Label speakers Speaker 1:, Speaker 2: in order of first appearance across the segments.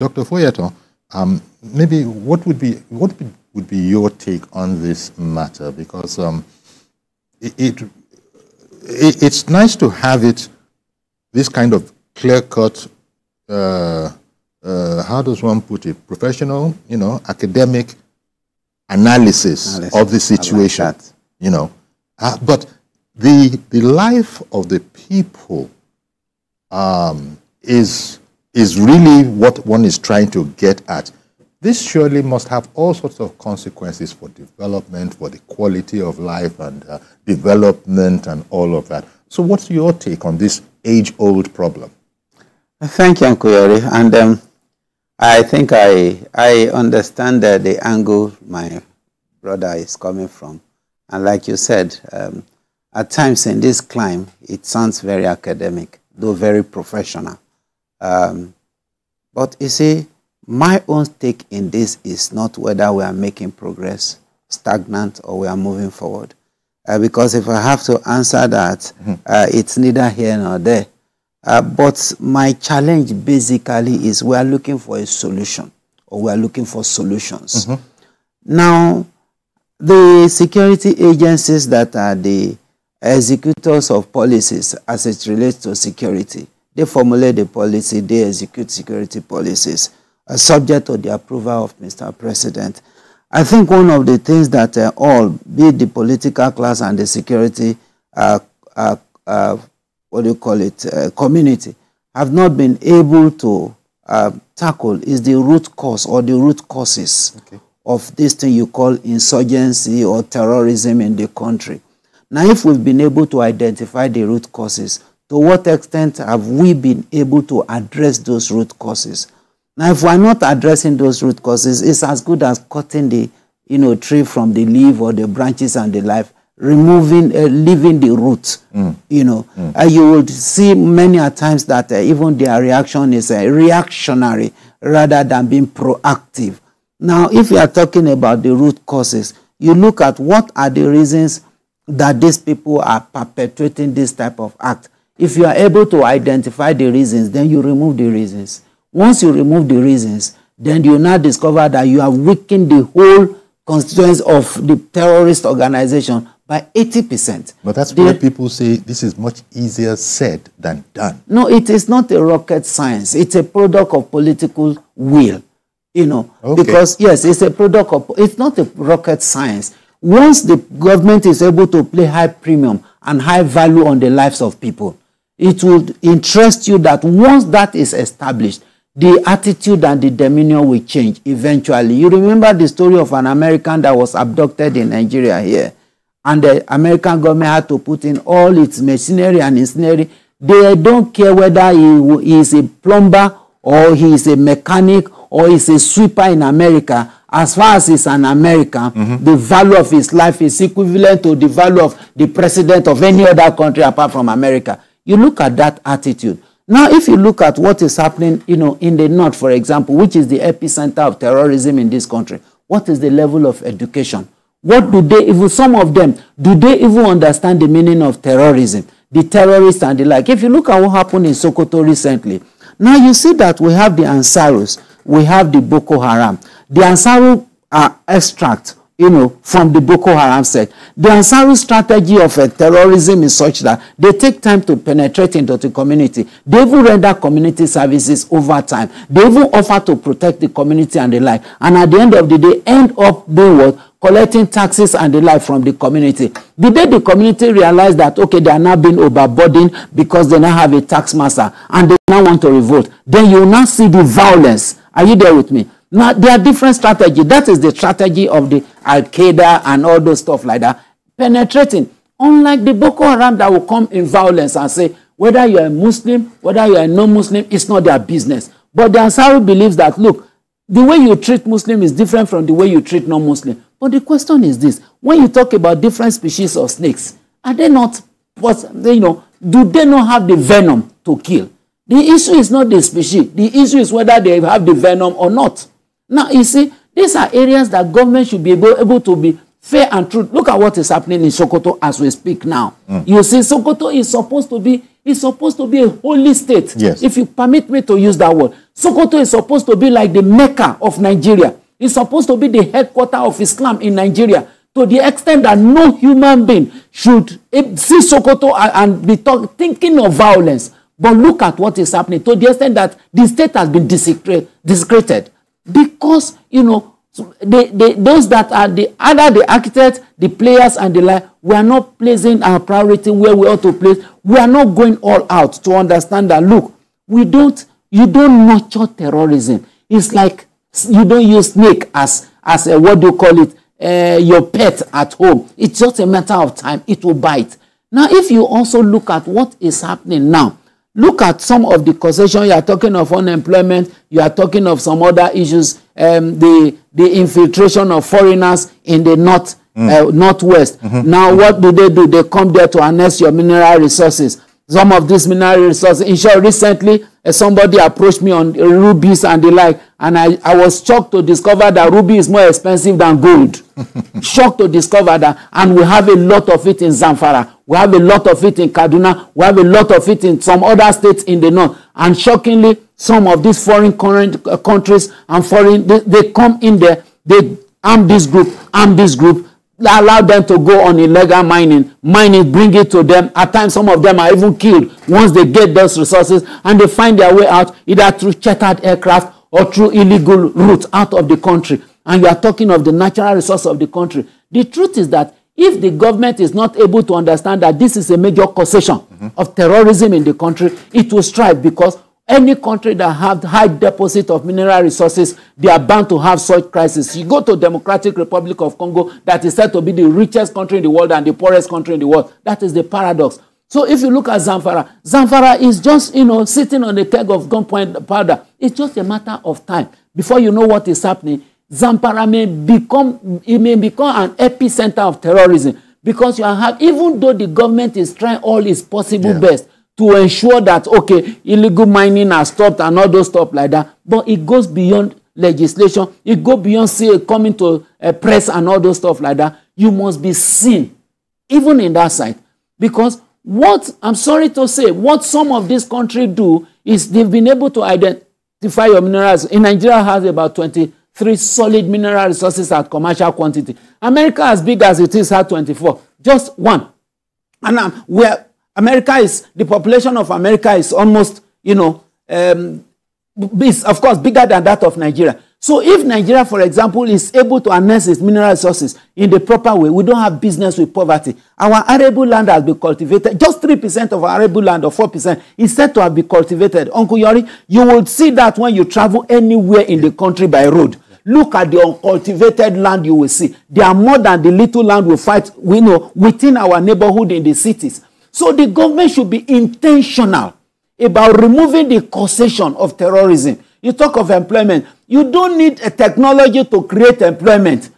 Speaker 1: Dr. Foyeto, maybe what would be your take on this matter? Because it's nice to have this kind of clear-cut, how does one put it, professional, academic analysis of the situation, like but the life of the people is really what one is trying to get at. This surely must have all sorts of consequences for development, for the quality of life and development and all of that. So what's your take on this age-old problem?
Speaker 2: Thank you, Nkuyori. And I think I understand the angle my brother is coming from. And like you said, at times in this climb, it sounds very academic, though very professional. But you see, my own take in this is not whether we are making progress, stagnant, or we are moving forward. Because if I have to answer that, it's neither here nor there. But my challenge basically is we are looking for a solution, or we are looking for solutions. Now, the security agencies that are the executors of policies as it relates to security, they formulate the policy, they execute security policies, subject to the approval of Mr. President. I think one of the things that all, be it the political class and the security, community, have not been able to tackle is the root cause or the root causes of this thing you call insurgency or terrorism in the country. Now, if we've been able to identify the root causes, to what extent have we been able to address those root causes? Now, if we're not addressing those root causes, it's as good as cutting the tree from the leaf or the branches and the life, removing, leaving the root. You would see many a times that even their reaction is reactionary rather than being proactive. Now, if you are talking about the root causes, you look at what are the reasons that these people are perpetrating this type of act. If you are able to identify the reasons, then you remove the reasons. Once you remove the reasons, then you now discover that you have weakened the whole constituency of the terrorist organization by 80%.
Speaker 1: But that's why people say this is much easier said than done.
Speaker 2: No, it is not a rocket science. It's a product of political will. Because, yes, it's a product of, it's not a rocket science. Once the government is able to play high premium and high value on the lives of people, it will interest you that once that is established, the attitude and the demeanor will change eventually. You remember the story of an American that was abducted in Nigeria here, and the American government had to put in all its machinery and machinery. They don't care whether he is a plumber or he is a mechanic or he's a sweeper in America. As far as he's an American, the value of his life is equivalent to the value of the president of any other country apart from America. You look at that attitude. Now, if you look at what is happening, in the north, for example, which is the epicenter of terrorism in this country, what is the level of education? What do they, even some of them, do they even understand the meaning of terrorism? The terrorists and the like. If you look at what happened in Sokoto recently, now you see that we have the Ansarus, we have the Boko Haram. The Ansaru are extract, from the Boko Haram sect. The Ansaru strategy of terrorism is such that they take time to penetrate into the community. They even render community services over time. They even offer to protect the community and the like. And at the end of the day, end up doing what? Collecting taxes and the like from the community. The day the community realize that, okay, they are now being overburdened because they now have a tax master and they now want to revolt, then you will now see the violence. Are you there with me? Now, there are different strategies. That is the strategy of the Al-Qaeda and all those stuff like that. Penetrating. Unlike the Boko Haram that will come in violence and say, whether you are a Muslim, whether you are a non-Muslim, it's not their business. But the Ansari believes that, look, the way you treat Muslim is different from the way you treat non-Muslim. But the question is this. When you talk about different species of snakes, are they not, do they not have the venom to kill? The issue is not the species. The issue is whether they have the venom or not. Now, you see, these are areas that government should be able to be fair and true. Look at what is happening in Sokoto as we speak now. You see, Sokoto is supposed to be a holy state.
Speaker 1: Yes.
Speaker 2: If you permit me to use that word. Sokoto is supposed to be like the Mecca of Nigeria. It's supposed to be the headquarters of Islam in Nigeria, to the extent that no human being should see Sokoto and be thinking of violence. But look at what is happening, to the extent that the state has been desecrated. Because, you know, those that are either the architects, the players, and the like, we are not placing our priority where we ought to place. We are not going all out to understand that, look, you don't nurture terrorism. It's like you don't use snake as a, what do you call it, your pet at home. It's just a matter of time. It will bite. Now, if you also look at what is happening now, look at some of the causation. You are talking of unemployment. You are talking of some other issues. The infiltration of foreigners in the northwest. Now, what do? They come there to harness your mineral resources. Some of these mineral resources. In short, recently, somebody approached me on rubies and the like, and I was shocked to discover that ruby is more expensive than gold. Shocked to discover that, and we have a lot of it in Zamfara. We have a lot of it in Kaduna. We have a lot of it in some other states in the north. And shockingly, some of these foreign countries and they come in there, they arm this group, allow them to go on illegal mining, bring it to them. At times, some of them are even killed once they get those resources, and they find their way out either through chartered aircraft or through illegal routes out of the country. And you are talking of the natural resource of the country. The truth is that if the government is not able to understand that this is a major causation of terrorism in the country, it will strive, because any country that have high deposit of mineral resources, they are bound to have such crisis. You go to Democratic Republic of Congo, that is said to be the richest country in the world and the poorest country in the world. That is the paradox. So if you look at Zamfara, Zamfara is just, you know, sitting on a keg of gunpowder. It's just a matter of time before you know what is happening. Zamfara may become an epicenter of terrorism, because you have, even though the government is trying all its possible best to ensure that, okay, illegal mining has stopped and all those stuff like that, but it goes beyond legislation. It goes beyond coming to a press and all those stuff like that. You must be seen, even in that side, because what, I'm sorry to say, what some of these countries do is they've been able to identify your minerals. In Nigeria has about 23 solid mineral resources at commercial quantity. America, as big as it is, had 24. Just one. And the population of America is almost, you know, is of course bigger than that of Nigeria. So if Nigeria, for example, is able to harness its mineral resources in the proper way, we don't have business with poverty. Our arable land has been cultivated. Just 3% of our arable land, or 4%, is said to have been cultivated. Uncle Yori, you will see that when you travel anywhere in the country by road. Look at the uncultivated land you will see. They are more than the little land we know within our neighborhood in the cities. So the government should be intentional about removing the causation of terrorism. You talk of employment. You don't need a technology to create employment.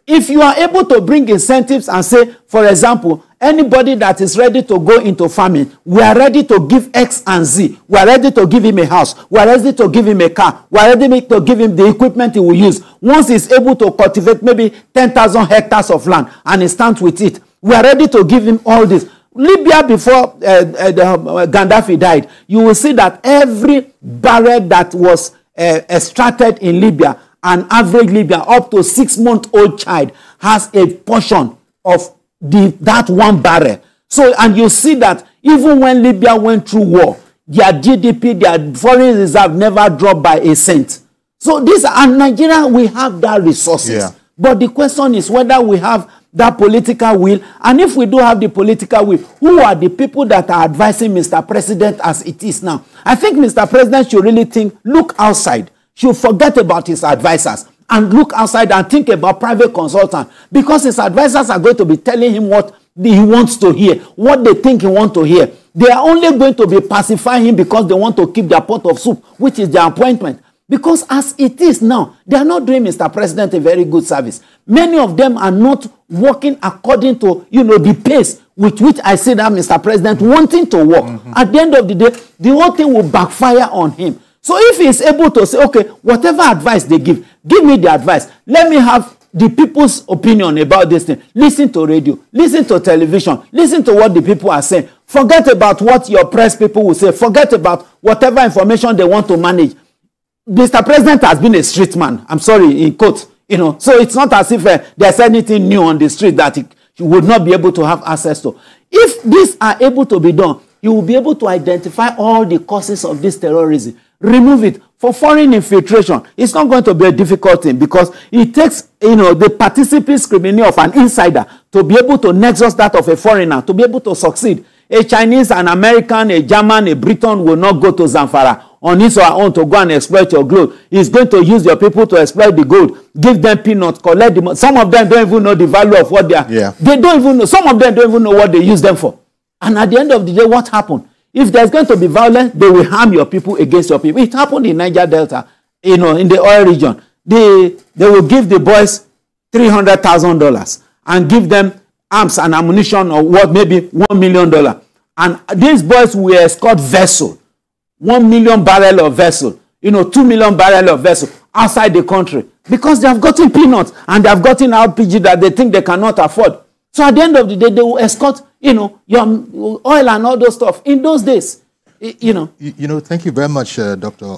Speaker 2: If you are able to bring incentives and say, for example, anybody that is ready to go into farming, we are ready to give X and Z. We are ready to give him a house. We are ready to give him a car. We are ready to give him the equipment he will use. Once he's able to cultivate maybe 10,000 hectares of land and he stands with it, we are ready to give him all this. Libya, before Gaddafi died, you will see that every barrel that was extracted in Libya, an average Libya up to 6-month-old child has a portion of that one barrel. So, and you see that even when Libya went through war, their GDP, their foreign reserve never dropped by a cent. So this, and Nigeria, we have that resources. But the question is whether we have that political will, and if we do have the political will, who are the people that are advising Mr. President as it is now? I think Mr. President should really look outside, should forget about his advisors, and look outside and think about private consultants, because his advisors are going to be telling him what he wants to hear, what they think he wants to hear. They are only going to be pacifying him because they want to keep their pot of soup, which is their appointment. Because as it is now, they are not doing Mr. President a very good service. Many of them are not working according to, you know, the pace with which I see that Mr. President wanting to work. At the end of the day, the whole thing will backfire on him. So if he is able to say, okay, whatever advice they give me the advice. Let me have the people's opinion about this thing. Listen to radio, listen to television, listen to what the people are saying. Forget about what your press people will say. Forget about whatever information they want to manage. Mr. President has been a street man. I'm sorry, in quotes. So it's not as if there's anything new on the street that he would not be able to have access to. If these are able to be done, you will be able to identify all the causes of this terrorism. Remove it. For foreign infiltration, it's not going to be a difficult thing because it takes, the participant scrutiny of an insider to be able to nexus that of a foreigner, to be able to succeed. A Chinese, an American, a German, a Briton will not go to Zamfara on his or her own to go and exploit your gold. He's going to use your people to exploit the gold, give them peanuts, collect the money. Some of them don't even know the value of what they are. Yeah. They don't even know. Some of them don't even know what they use them for. And at the end of the day, what happened? If there's going to be violence, they will harm your people against your people. It happened in Niger Delta, in the oil region. They will give the boys $300,000 and give them arms and ammunition or maybe $1 million. And these boys will escort vessel, 1 million barrel of vessel, 2 million barrel of vessel outside the country because they have gotten peanuts and they have gotten LPG that they think they cannot afford. So at the end of the day, they will escort, your oil and all those stuff in those days,
Speaker 1: Thank you very much, Dr.